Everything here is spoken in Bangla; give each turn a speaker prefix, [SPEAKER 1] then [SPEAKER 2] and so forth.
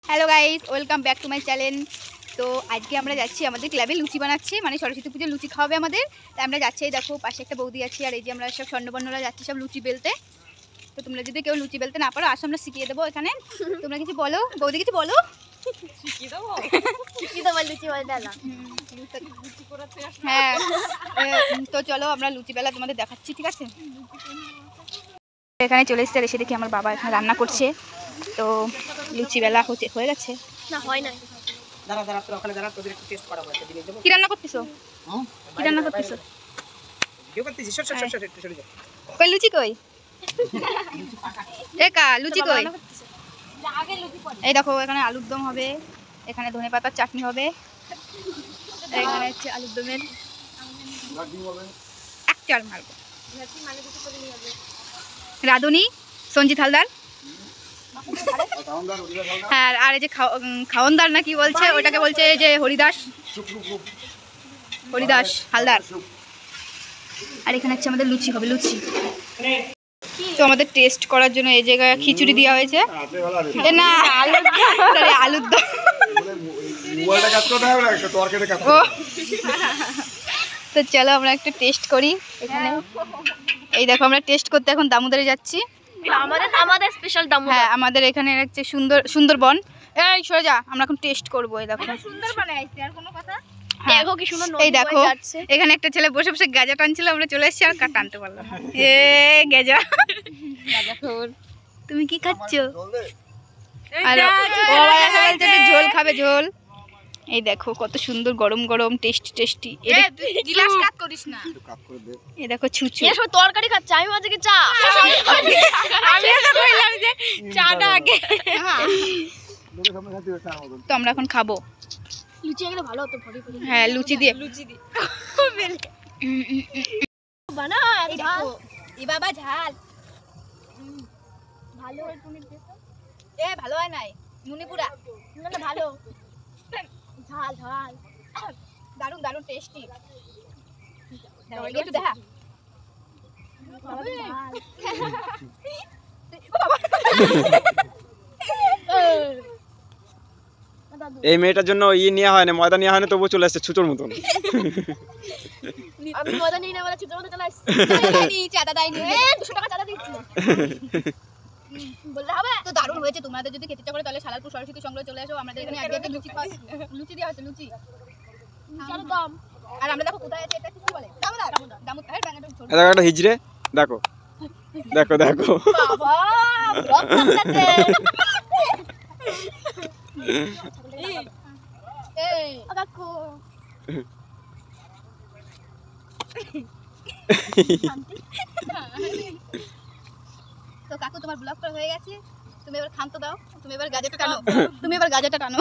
[SPEAKER 1] Hello guys, welcome back to my channel. তো আজকে আমরা যাচ্ছি, আমাদের ক্লাবে লুচি বানাচ্ছে, মানে সরস্বতী পুজোর লুচি খাওয়াবে আমাদের। তাই আমরা যাচ্ছি, দেখো পাশে একটা বৌদি আছে, আর এই যে আমরা সব স্বর্ণবর্ণরা যাচ্ছি সব লুচি বেলতে। তো তোমরা যদি কেউ লুচি বেলতে না পারো, আসো আমরা শিখিয়ে দেবো এখানে। তোমরা কিছু বলো বৌদি, কিছু বলো। হ্যাঁ, তো চলো আমরা লুচি বেলা তোমাদের দেখাচ্ছি, ঠিক আছে? এখানে চলে এসেছে, এসে দেখি আমার বাবা এখানে রান্না করছে। তো লুচি বেলা হয়ে গেছে
[SPEAKER 2] না, হয় না।
[SPEAKER 1] কি রান্না করতেছো? কি রান্না করতেছো? কই লুচি কই? একা লুচি কই? এই দেখো, এখানে আলুর দম হবে, এখানে ধনেপাতার চাটনি হবে, এখানে হচ্ছে আলুর দমের এক চাল মারবো। রাধুনি, সঞ্জিত হালদার, হ্যাঁ, আর এই যে খাওয়নদার না কি বলছে ওটাকে, বলছে যে হরিদাস হালদার। আর এখানে হচ্ছে আমাদের লুচি হবে, লুচি। তো আমাদের টেস্ট করার জন্য এই জায়গায় খিচুড়ি দেওয়া হয়েছে, না আলুর দম। তো চলো আমরা একটু টেস্ট করি এখানে। এই দেখো, আমরা টেস্ট করতে এখন দামোদরে যাচ্ছি।
[SPEAKER 2] আমাদের স্পেশাল দামোদর।
[SPEAKER 1] হ্যাঁ, আমাদের এখানে হচ্ছে সুন্দরবন। এই সরে যা, আমরা এখন টেস্ট করবো। এই দেখো সুন্দরবনে আইছি, আর কোনো কথা?
[SPEAKER 2] দেখো কি সুন্দর নদী।
[SPEAKER 1] এই দেখো, এখানে একটা ছেলে বসে বসে গাঁজা টানছিল, আমরা চলে এসেছি আর টানতে পারলাম না। এ গাঁজা গাঁজাখোর, তুমি কি খাচ্ছ? আর ঝোল খাবে, ঝোল। এই দেখো কত সুন্দর গরম গরম টেস্টি। গিলাস কাট করিস না। এই দেখো ছুঁচু,
[SPEAKER 2] এ সব তরকারি খাচ্ছে, আমি আজকে চা।
[SPEAKER 1] আমি তো কইলাম যে চাটা আগে। তো আমরা এখন খাবো
[SPEAKER 2] লুচি, এগুলো ভালো হতো ভরি ভরি।
[SPEAKER 1] হ্যাঁ, লুচি দিয়ে
[SPEAKER 2] বানা।
[SPEAKER 1] এই দেখো, এ বাবা ঝাল
[SPEAKER 2] ভালো হয় তুমি দেখো।
[SPEAKER 1] এ ভালো হয় নাই, নুনি পুরা।
[SPEAKER 2] না না, ভালো ঝাল ঝাল,
[SPEAKER 1] দারুন দারুন টেস্টি। একটু দেখা।
[SPEAKER 3] এই মেয়েটার জন্য নেওয়া হয় না, ময়দা নেওয়া হয় না, তবুও চলে আসছে ছুটোর মতন।
[SPEAKER 2] আমি মজা নিই না, বলে ছুটোর মতো চলে আসছে।
[SPEAKER 1] চাঁদা দেয়নি,
[SPEAKER 2] 200 টাকা চাঁদা দিচ্ছি। বললে হবে
[SPEAKER 1] তো দারুণ হয়েছে। তোমাদের যদি খেতে ইচ্ছা করে তাহলে সালারপুর সরস্বতী সংগ্রহ চলে আসো। আমাদের এখানে আজকে একটা লুচি দেওয়া হচ্ছে, লুচি।
[SPEAKER 2] দাম।
[SPEAKER 1] আর আমরা দেখো কোথায় আছে, এটা কি বলে? দামোদর।
[SPEAKER 3] দেখো একটা হিজড়ে, দেখো দেখো দেখো।
[SPEAKER 2] বাবা ব্লগ করতেছে।
[SPEAKER 1] এই
[SPEAKER 2] কাকু
[SPEAKER 1] তো কাকু, তোমার ব্লগ করা হয়ে গেছে, তুমি এবার খান্ত দাও, তুমি এবার গাজাটা টানো, তুমি এবার গাজাটা টানো।